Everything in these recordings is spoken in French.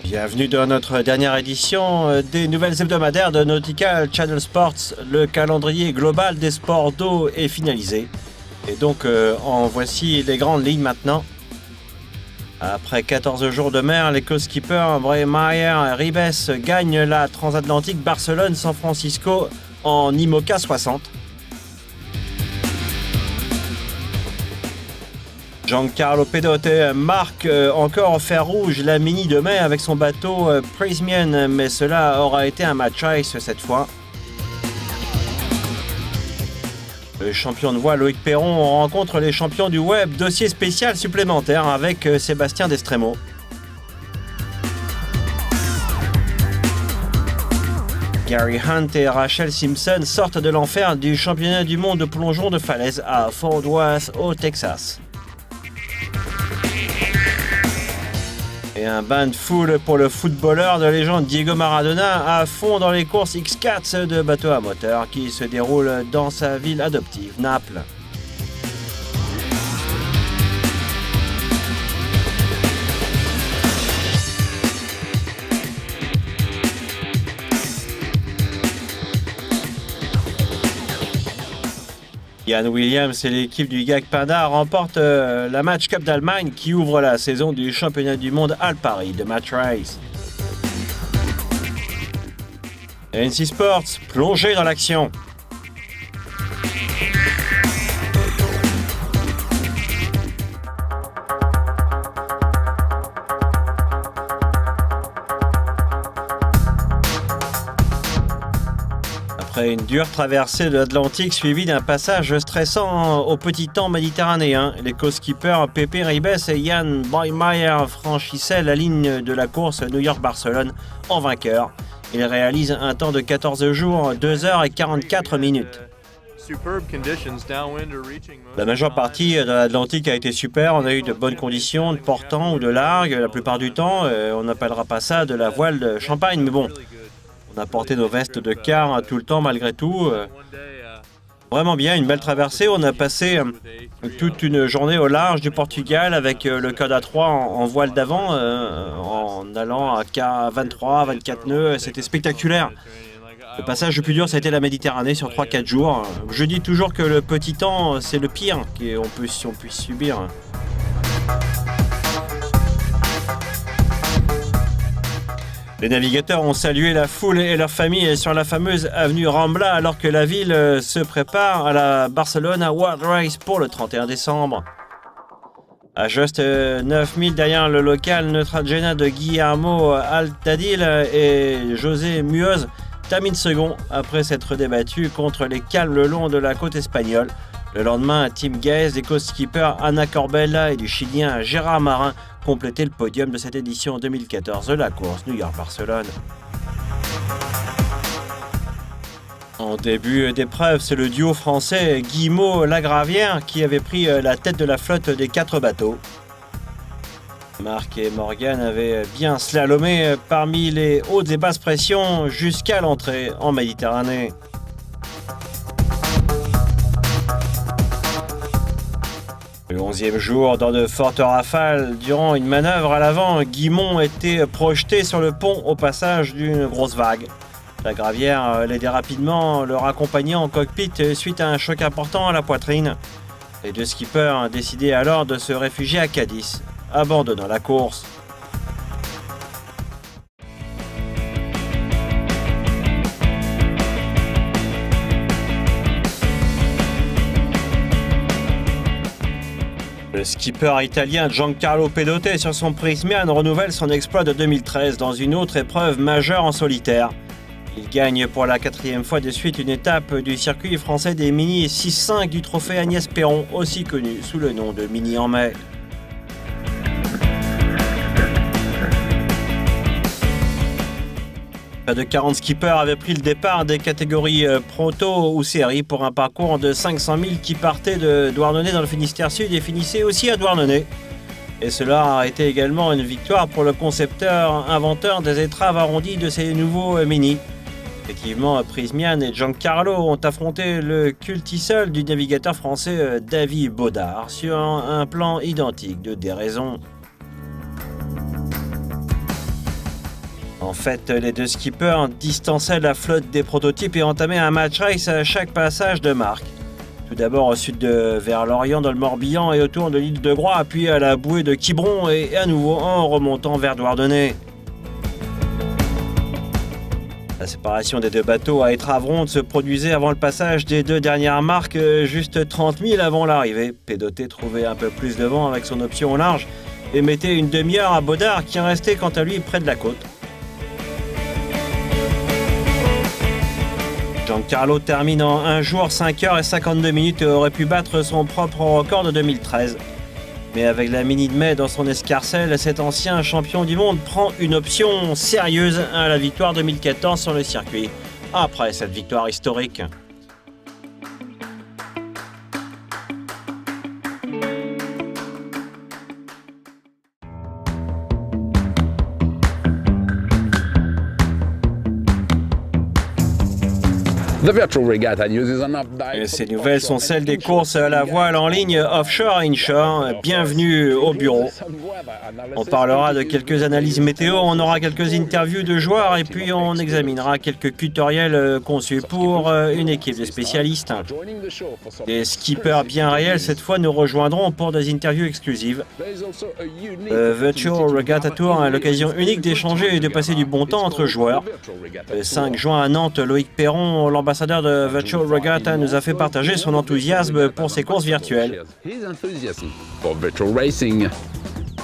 Bienvenue dans notre dernière édition des nouvelles hebdomadaires de Nautical Channel Sports. Le calendrier global des sports d'eau est finalisé. Et donc, en voici les grandes lignes maintenant. Après 14 jours de mer, les co-skippers Breitmeier et Ribes gagnent la transatlantique Barcelone-San Francisco en IMOCA 60. Giancarlo Pedote marque encore au fer rouge la mini de mai avec son bateau Prysmian, mais cela aura été un match race cette fois. Le champion de voile Loïc Perron rencontre les champions du web, dossier spécial supplémentaire avec Sébastien Destremo. Gary Hunt et Rachel Simpson sortent de l'enfer du championnat du monde de plongeon de falaise à Fort Worth au Texas. Et un bain de foule pour le footballeur de légende Diego Maradona à fond dans les courses X4 de bateaux à moteur qui se déroulent dans sa ville adoptive, Naples. Yann Williams et l'équipe du GAC Pinda remportent la Match Cup d'Allemagne qui ouvre la saison du championnat du monde Al-Paris de Match Race. NC Sports, plongé dans l'action. Après une dure traversée de l'Atlantique suivie d'un passage stressant au petit temps méditerranéen, les co-skippers Pepe Ribes et Jan Breitmeier franchissaient la ligne de la course New York-Barcelone en vainqueur. Ils réalisent un temps de 14 jours, 2h44. La majeure partie de l'Atlantique a été super, on a eu de bonnes conditions de portant ou de largue, la plupart du temps, on n'appellera pas ça de la voile de champagne, mais bon. On a porté nos vestes de quart tout le temps malgré tout. Vraiment bien, une belle traversée. On a passé toute une journée au large du Portugal avec le code A3 en voile d'avant, en allant à 23, 24 nœuds. C'était spectaculaire. Le passage le plus dur, ça a été la Méditerranée sur 3-4 jours. Je dis toujours que le petit temps, c'est le pire qu'on puisse subir. Les navigateurs ont salué la foule et leur famille sur la fameuse avenue Rambla alors que la ville se prépare à la Barcelona World Race pour le 31 décembre. À juste 9000 derrière le local, Neutrogena de Guillermo Altadil et José Muoz terminent second après s'être débattu contre les cales le long de la côte espagnole. Le lendemain, Tim Gaez, des co-skippers Ana Corbella et du Chilien Gérard Marin complétaient le podium de cette édition 2014 de la course New York-Barcelone. En début d'épreuve, c'est le duo français Guillemot-Lagravière qui avait pris la tête de la flotte des 4 bateaux. Marc et Morgan avaient bien slalomé parmi les hautes et basses pressions jusqu'à l'entrée en Méditerranée. Le 11e jour, dans de fortes rafales, durant une manœuvre à l'avant, Guimont était projeté sur le pont au passage d'une grosse vague. La Gravière l'aidait rapidement, le raccompagnant en cockpit suite à un choc important à la poitrine. Les 2 skippers décidaient alors de se réfugier à Cadiz, abandonnant la course. Le skipper italien Giancarlo Pedote sur son Prysmian renouvelle son exploit de 2013 dans une autre épreuve majeure en solitaire. Il gagne pour la 4e fois de suite une étape du circuit français des Mini 6-5 du trophée Agnès Perron, aussi connu sous le nom de Mini en mai. Près de 40 skippers avaient pris le départ des catégories proto ou série pour un parcours de 500 000 qui partait de Douarnenez dans le Finistère Sud et finissait aussi à Douarnenez. Et cela a été également une victoire pour le concepteur, inventeur des étraves arrondies de ces nouveaux mini. Effectivement, Prysmian et Giancarlo ont affronté le cultisol du navigateur français David Baudard sur un plan identique de déraison. En fait, les deux skippers distançaient la flotte des prototypes et entamaient un match race à chaque passage de marque. Tout d'abord au sud vers l'Orient dans le Morbihan et autour de l'île de Groix, puis à la bouée de Quiberon et à nouveau en remontant vers Douarnenez. La séparation des deux bateaux à Étravronde se produisait avant le passage des deux dernières marques, juste 30 000 avant l'arrivée. Pédoté trouvait un peu plus de vent avec son option au large et mettait une demi-heure à Baudard qui en restait quant à lui près de la côte. Giancarlo termine en 1 jour, 5 heures et 52 minutes et aurait pu battre son propre record de 2013. Mais avec la Mini de mai dans son escarcelle, cet ancien champion du monde prend une option sérieuse à la victoire 2014 sur le circuit. Après cette victoire historique. Et ces nouvelles sont celles des courses à la voile en ligne offshore et inshore. Bienvenue au bureau. On parlera de quelques analyses météo, on aura quelques interviews de joueurs et puis on examinera quelques tutoriels conçus pour une équipe de spécialistes. Des skippers bien réels cette fois nous rejoindront pour des interviews exclusives. Le Virtual Regatta Tour est l'occasion unique d'échanger et de passer du bon temps entre joueurs. Le 5 juin à Nantes, Loïc Perron, l'ambassadeur de Virtual Regatta, nous a fait partager son enthousiasme pour ces courses virtuelles.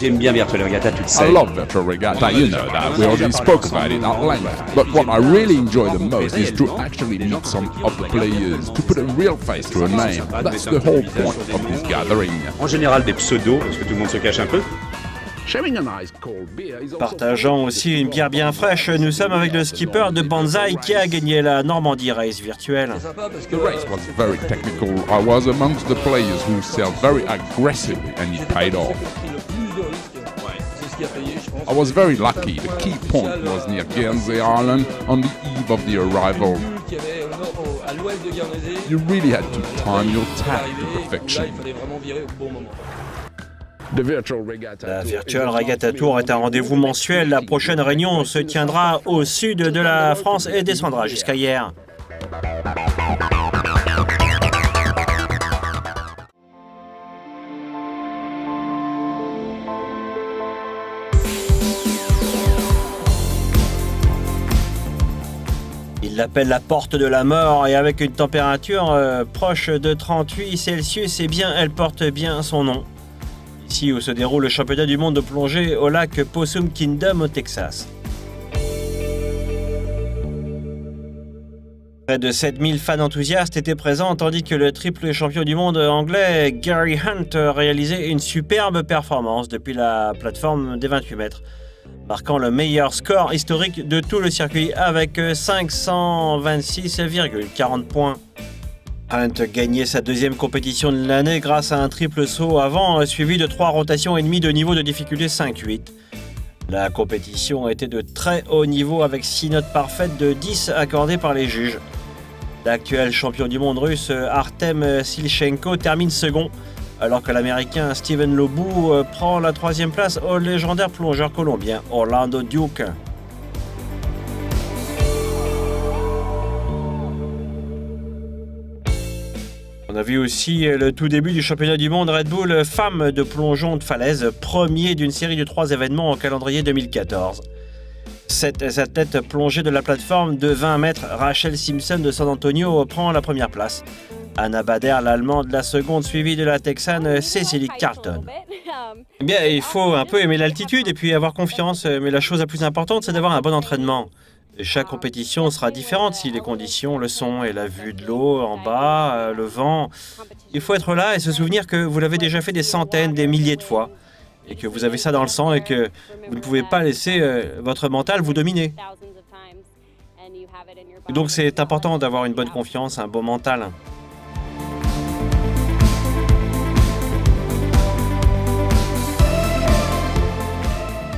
J'aime bien Virtual Regatta, tu le sais. I love Virtual Regatta, you know that. We already spoke about it at length. But what I really enjoy the most is to actually meet some of the players, to put a real face to a name. That's the whole point of this gathering. En général des pseudos, parce que tout le monde se cache un peu. Partageant aussi une bière bien fraîche, nous sommes avec le skipper de Banzai qui a gagné la Normandie Race virtuelle. The race was very technical. I was amongst the players who sailed very aggressively and it paid off. I was very lucky. The key point was near Guernsey Island on the eve of the arrival. You really had to time your tack to perfection. La Virtual Regatta Tour est un rendez-vous mensuel. La prochaine réunion se tiendra au sud de la France et descendra jusqu'à hier. Il l'appelle la porte de la mort et avec une température proche de 38 Celsius, eh bien, elle porte bien son nom. Ici où se déroule le championnat du monde de plongée au lac Possum Kingdom au Texas. Près de 7000 fans enthousiastes étaient présents tandis que le triple champion du monde anglais Gary Hunt réalisait une superbe performance depuis la plateforme des 28 mètres, marquant le meilleur score historique de tout le circuit avec 526,40 points. Hunt gagnait sa deuxième compétition de l'année grâce à un triple saut avant, suivi de 3 rotations et demie de niveau de difficulté 5-8. La compétition était de très haut niveau avec 6 notes parfaites de 10 accordées par les juges. L'actuel champion du monde russe Artem Silchenko termine second, alors que l'américain Steven Lobou prend la 3e place au légendaire plongeur colombien Orlando Duke. On a vu aussi le tout début du championnat du monde Red Bull femmes de plongeon de falaise, premier d'une série de 3 événements au calendrier 2014. Cette athlète plongée de la plateforme de 20 mètres, Rachel Simpson de San Antonio prend la première place. Anna Bader, l'allemande, la seconde, suivie de la texane Cecily Carlton. Eh bien, il faut un peu aimer l'altitude et puis avoir confiance, mais la chose la plus importante, c'est d'avoir un bon entraînement. Chaque compétition sera différente si les conditions, le son et la vue de l'eau en bas, le vent. Il faut être là et se souvenir que vous l'avez déjà fait des centaines, des milliers de fois. Et que vous avez ça dans le sang et que vous ne pouvez pas laisser votre mental vous dominer. Et donc c'est important d'avoir une bonne confiance, un bon mental.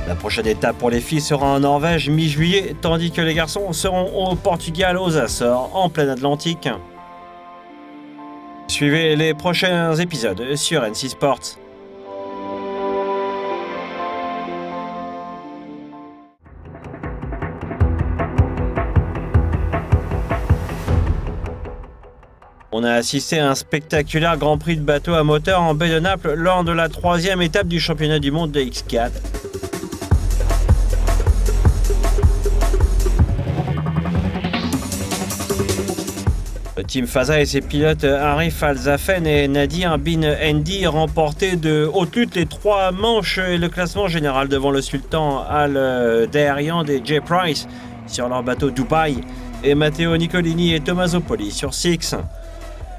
La prochaine étape pour les filles sera en Norvège mi-juillet, tandis que les garçons seront au Portugal, aux Açores, en plein Atlantique. Suivez les prochains épisodes sur NC Sports. On a assisté à un spectaculaire Grand Prix de bateau à moteur en baie de Naples lors de la 3e étape du championnat du monde de X4. Team Fasa et ses pilotes Arif Al-Zafen et Nadir Bin Endi remportaient de haute lutte les 3 manches et le classement général devant le sultan Al-Dahrian et Jay Price sur leur bateau Dubaï et Matteo Nicolini et Tommaso Poli sur Six.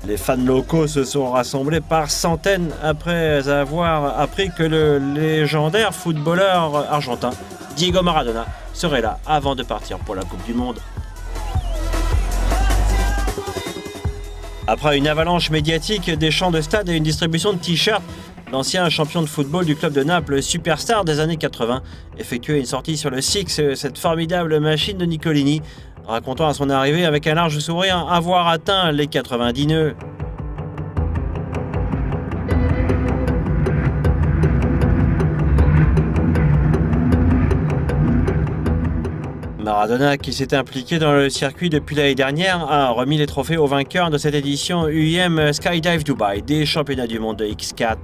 Les fans locaux se sont rassemblés par centaines après avoir appris que le légendaire footballeur argentin Diego Maradona serait là avant de partir pour la Coupe du Monde. Après une avalanche médiatique, des chants de stade et une distribution de t-shirts, l'ancien champion de football du club de Naples, superstar des années 80, effectuait une sortie sur le Six, cette formidable machine de Nicolini, racontant à son arrivée avec un large sourire avoir atteint les 90 nœuds. Maradona, qui s'était impliqué dans le circuit depuis l'année dernière, a remis les trophées aux vainqueurs de cette édition UIM Skydive Dubai des championnats du monde de X4.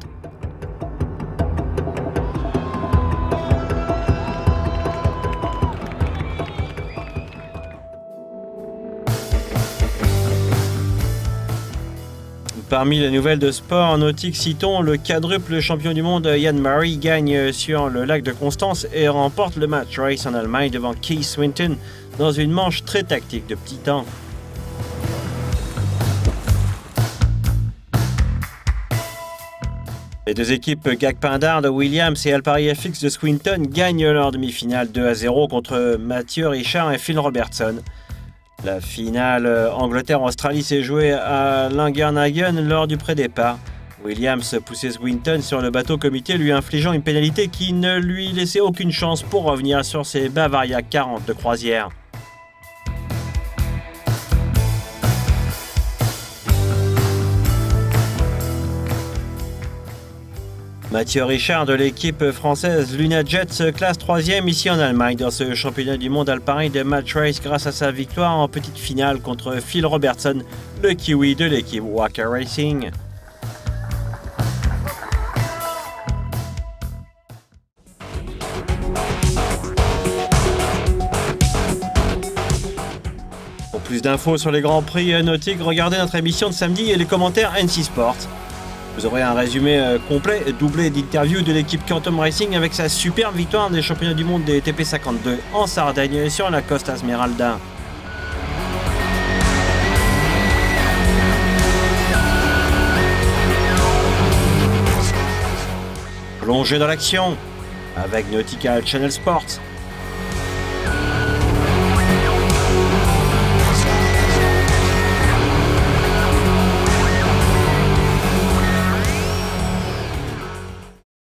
Parmi les nouvelles de sport nautique, citons le quadruple champion du monde Jan Marais gagne sur le lac de Constance et remporte le match race en Allemagne devant Keith Swinton dans une manche très tactique de petit temps. Les deux équipes Gag Pindar de Williams et Alpari FX de Swinton gagnent leur demi-finale 2-0 contre Mathieu Richard et Phil Robertson. La finale Angleterre-Australie s'est jouée à Langernagen lors du pré-départ. Williams poussait Swinton sur le bateau comité, lui infligeant une pénalité qui ne lui laissait aucune chance pour revenir sur ses Bavaria 40 de croisière. Mathieu Richard de l'équipe française Luna Jets se classe 3e ici en Allemagne dans ce championnat du monde Alpari de match race grâce à sa victoire en petite finale contre Phil Robertson, le kiwi de l'équipe Wacker Racing. Pour plus d'infos sur les grands prix nautiques, regardez notre émission de samedi et les commentaires NC Sport. Vous aurez un résumé complet, doublé d'interviews de l'équipe Quantum Racing avec sa superbe victoire des championnats du monde des TP52 en Sardaigne sur la Costa Smeralda. Plongez dans l'action avec Nautical Channel Sports.